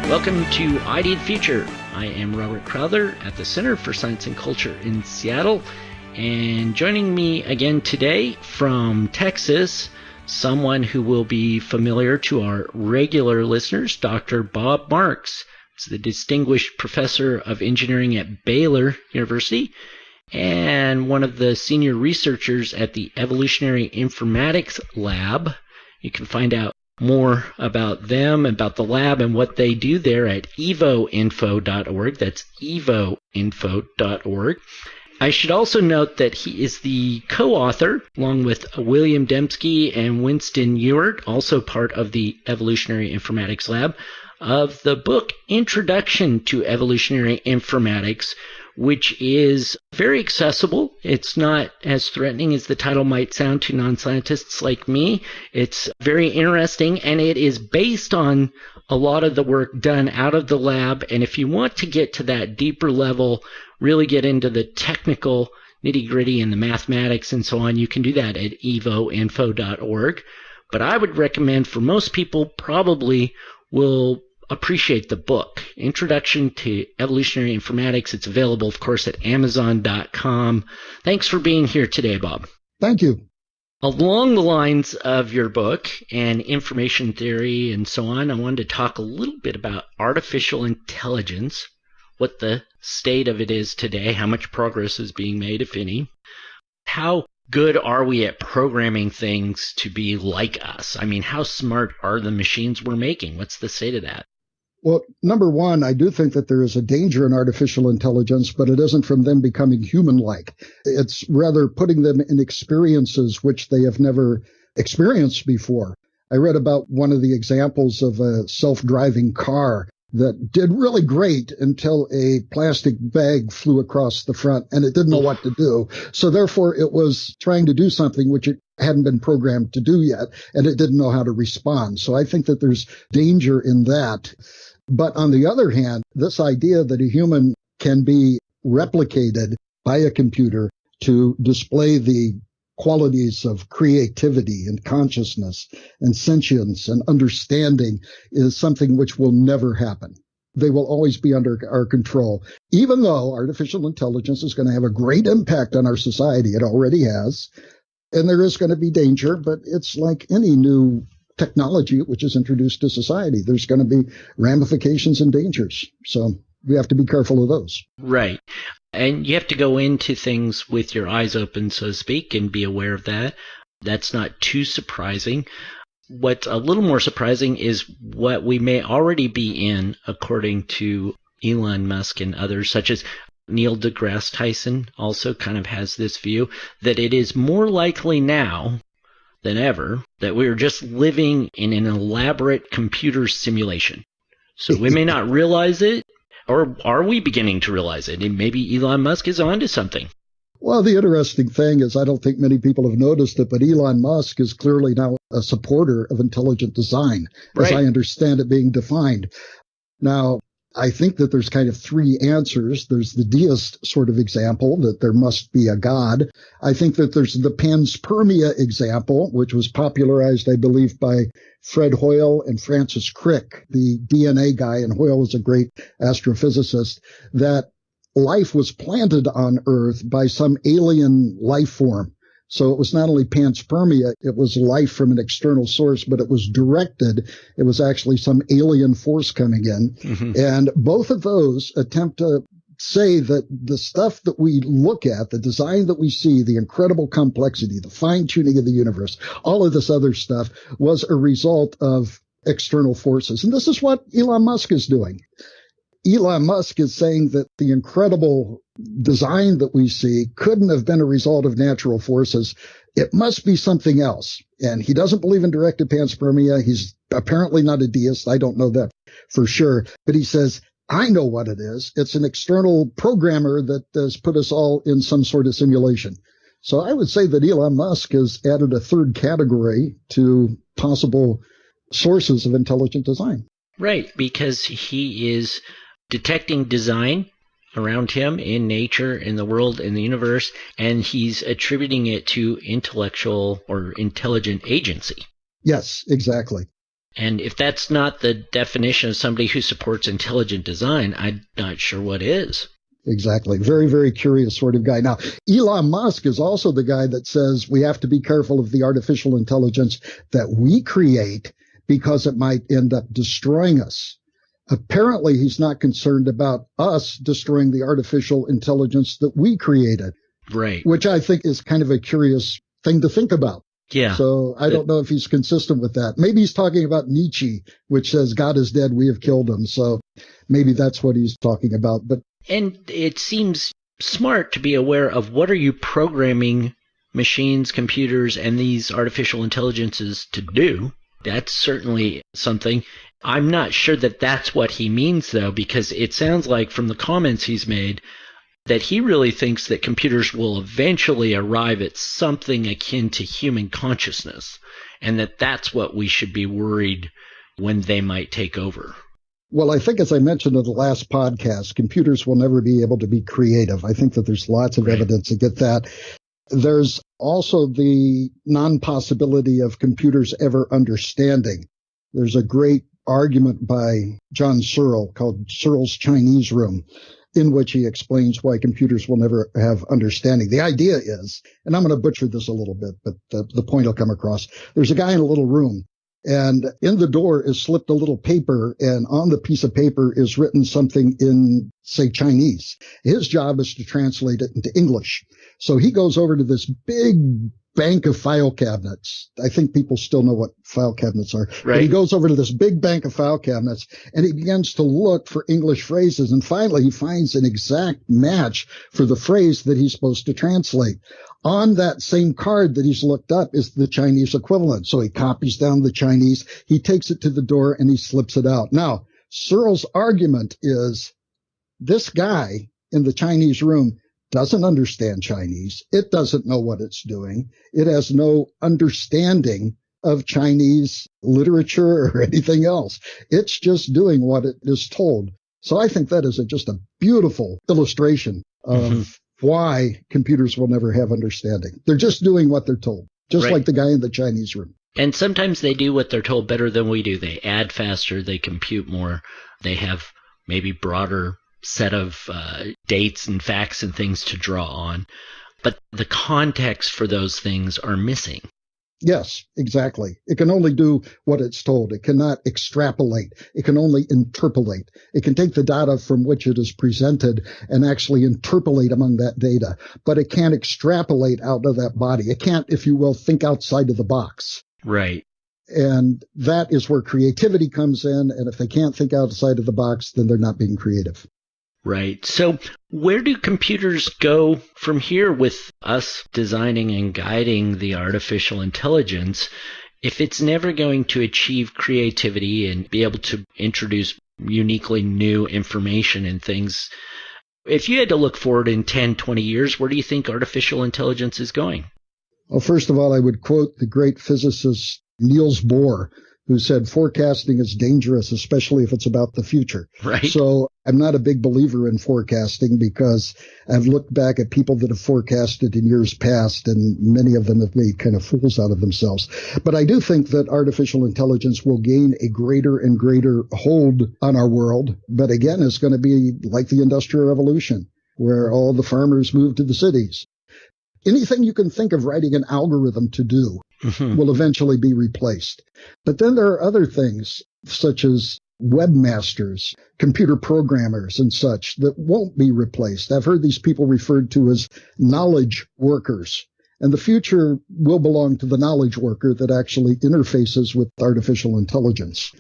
Welcome to ID the Future. I am Robert Crowther at the Center for Science and Culture in Seattle. And joining me again today from Texas, someone who will be familiar to our regular listeners, Dr. Bob Marks. He's the Distinguished Professor of Engineering at Baylor University and one of the senior researchers at the Evolutionary Informatics Lab. You can find out more about them, about the lab, and what they do there at evoinfo.org. That's evoinfo.org. I should also note that he is the co-author, along with William Dembski and Winston Ewart, also part of the Evolutionary Informatics Lab, of the book Introduction to Evolutionary Informatics, which is very accessible. It's not as threatening as the title might sound to non-scientists like me. It's very interesting, and it is based on a lot of the work done out of the lab. And if you want to get to that deeper level, really get into the technical nitty-gritty and the mathematics and so on, you can do that at evoinfo.org. But I would recommend, for most people, probably will appreciate the book, Introduction to Evolutionary Informatics. It's available, of course, at Amazon.com. Thanks for being here today, Bob. Thank you. Along the lines of your book and information theory and so on, I wanted to talk a little bit about artificial intelligence, what the state of it is today, how much progress is being made, if any. How good are we at programming things to be like us? I mean, how smart are the machines we're making? What's the state of that? Well, number one, I do think that there is a danger in artificial intelligence, but it isn't from them becoming human-like. It's rather putting them in experiences which they have never experienced before. I read about one of the examples of a self-driving car that did really great until a plastic bag flew across the front and it didn't know what to do. So therefore, it was trying to do something which it hadn't been programmed to do yet, and it didn't know how to respond. So I think that there's danger in that. But on the other hand, this idea that a human can be replicated by a computer to display the qualities of creativity and consciousness and sentience and understanding is something which will never happen. They will always be under our control, even though artificial intelligence is going to have a great impact on our society. It already has. And there is going to be danger, but it's like any new technology which is introduced to society. There's going to be ramifications and dangers. So we have to be careful of those. Right. And you have to go into things with your eyes open, so to speak, and be aware of that. That's not too surprising. What's a little more surprising is what we may already be in, according to Elon Musk and others, such as Neil deGrasse Tyson also kind of has this view that it is more likely now than ever that we are just living in an elaborate computer simulation. So we may not realize it, or are we beginning to realize it? And maybe Elon Musk is onto something. Well, the interesting thing is I don't think many people have noticed it, but Elon Musk is clearly now a supporter of intelligent design, as I understand it being defined. Now, I think that there's kind of three answers. There's the deist sort of example, that there must be a God. I think that there's the panspermia example, which was popularized, I believe, by Fred Hoyle and Francis Crick, the DNA guy, and Hoyle was a great astrophysicist, that life was planted on Earth by some alien life form. So it was not only panspermia, it was life from an external source, but it was directed. It was actually some alien force coming in. Mm-hmm. And both of those attempt to say that the stuff that we look at, the design that we see, the incredible complexity, the fine-tuning of the universe, all of this other stuff was a result of external forces. And this is what Elon Musk is doing. Elon Musk is saying that the incredible design that we see couldn't have been a result of natural forces. It must be something else. And he doesn't believe in directed panspermia. He's apparently not a deist. I don't know that for sure. But he says, I know what it is. It's an external programmer that has put us all in some sort of simulation. So I would say that Elon Musk has added a third category to possible sources of intelligent design. Right, because he is detecting design around him in nature, in the world, in the universe, and he's attributing it to intellectual or intelligent agency. Yes, exactly. And if that's not the definition of somebody who supports intelligent design, I'm not sure what is. Exactly. Very, very curious sort of guy. Now, Elon Musk is also the guy that says we have to be careful of the artificial intelligence that we create because it might end up destroying us. Apparently, he's not concerned about us destroying the artificial intelligence that we created. Right. Which I think is kind of a curious thing to think about. Yeah. So I don't know if he's consistent with that. Maybe he's talking about Nietzsche, which says God is dead, we have killed him. So maybe that's what he's talking about. And it seems smart to be aware of what are you programming machines, computers, and these artificial intelligences to do. That's certainly something. I'm not sure that that's what he means, though, because it sounds like from the comments he's made that he really thinks that computers will eventually arrive at something akin to human consciousness, and that that's what we should be worried when they might take over. Well, I think, as I mentioned in the last podcast, computers will never be able to be creative. I think that there's lots of evidence to get that. There's also the non-possibility of computers ever understanding. There's a great argument by John Searles called Searles' Chinese Room, in which he explains why computers will never have understanding. The idea is, and I'm going to butcher this a little bit, but the point will come across. There's a guy in a little room, and in the door is slipped a little paper, and on the piece of paper is written something in, say, Chinese. His job is to translate it into English. So he goes over to this big bank of file cabinets. I think people still know what file cabinets are. Right. But he goes over to this big bank of file cabinets and he begins to look for English phrases. And finally, he finds an exact match for the phrase that he's supposed to translate. On that same card that he's looked up is the Chinese equivalent. So he copies down the Chinese, he takes it to the door and he slips it out. Now, Searles' argument is this guy in the Chinese room doesn't understand Chinese. It doesn't know what it's doing. It has no understanding of Chinese literature or anything else. It's just doing what it is told. So I think that is just a beautiful illustration of why computers will never have understanding. They're just doing what they're told, just like the guy in the Chinese room. And sometimes they do what they're told better than we do. They add faster, they compute more, they have maybe broader set of dates and facts and things to draw on. But the context for those things are missing. Yes, exactly. It can only do what it's told. It cannot extrapolate. It can only interpolate. It can take the data from which it is presented and actually interpolate among that data. But it can't extrapolate out of that body. It can't, if you will, think outside of the box. Right. And that is where creativity comes in. And if they can't think outside of the box, then they're not being creative. Right. So where do computers go from here with us designing and guiding the artificial intelligence if it's never going to achieve creativity and be able to introduce uniquely new information and things? If you had to look forward in 10, 20 years, where do you think artificial intelligence is going? Well, first of all, I would quote the great physicist Niels Bohr, who said forecasting is dangerous, especially if it's about the future. Right. So I'm not a big believer in forecasting because I've looked back at people that have forecasted in years past, and many of them have made kind of fools out of themselves. But I do think that artificial intelligence will gain a greater and greater hold on our world. But again, it's going to be like the Industrial Revolution, where all the farmers moved to the cities. Anything you can think of writing an algorithm to do will eventually be replaced. But then there are other things, such as webmasters, computer programmers, and such, that won't be replaced. I've heard these people referred to as knowledge workers. And the future will belong to the knowledge worker that actually interfaces with artificial intelligence.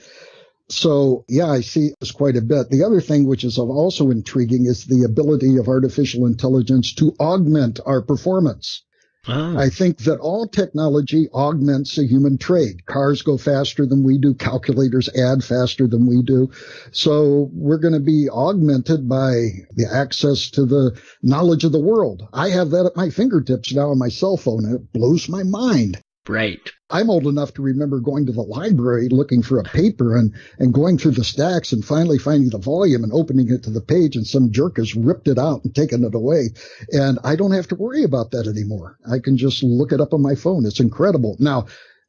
So, yeah, I see this quite a bit. The other thing which is also intriguing is the ability of artificial intelligence to augment our performance. Oh. I think that all technology augments a human trait. Cars go faster than we do. Calculators add faster than we do. So we're going to be augmented by the access to the knowledge of the world. I have that at my fingertips now on my cell phone, and it blows my mind. Right. I'm old enough to remember going to the library looking for a paper and going through the stacks and finally finding the volume and opening it to the page, and some jerk has ripped it out and taken it away. And I don't have to worry about that anymore. I can just look it up on my phone. It's incredible. Now,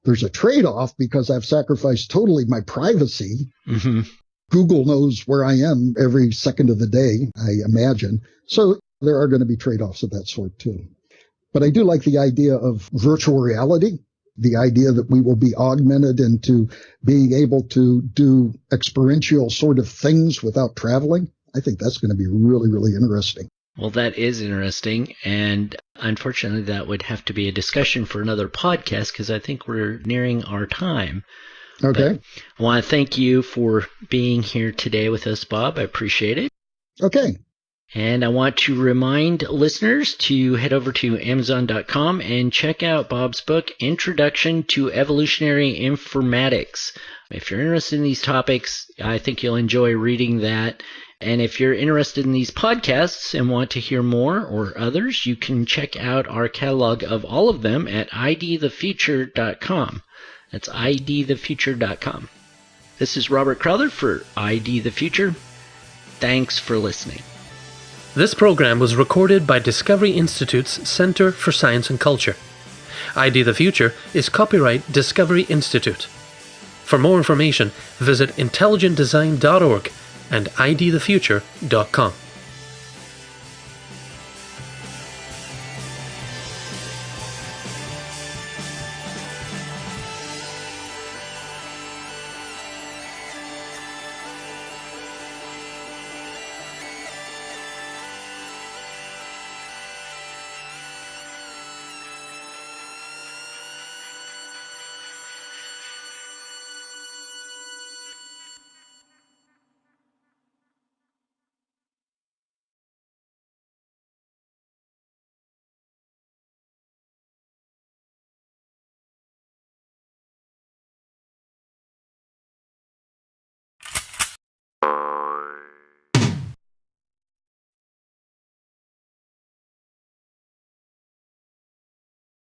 there's a trade-off because I've sacrificed totally my privacy. Mm-hmm. Google knows where I am every second of the day, I imagine. So there are going to be trade-offs of that sort too. But I do like the idea of virtual reality, the idea that we will be augmented into being able to do experiential sort of things without traveling. I think that's going to be really, really interesting. Well, that is interesting. And unfortunately, that would have to be a discussion for another podcast because I think we're nearing our time. Okay. But I want to thank you for being here today with us, Bob. I appreciate it. Okay. And I want to remind listeners to head over to Amazon.com and check out Bob's book, Introduction to Evolutionary Informatics. If you're interested in these topics, I think you'll enjoy reading that. And if you're interested in these podcasts and want to hear more or others, you can check out our catalog of all of them at idthefuture.com. That's idthefuture.com. This is Robert Crowther for ID the Future. Thanks for listening. This program was recorded by Discovery Institute's Center for Science and Culture. ID the Future is copyright Discovery Institute. For more information, visit intelligentdesign.org and idthefuture.com.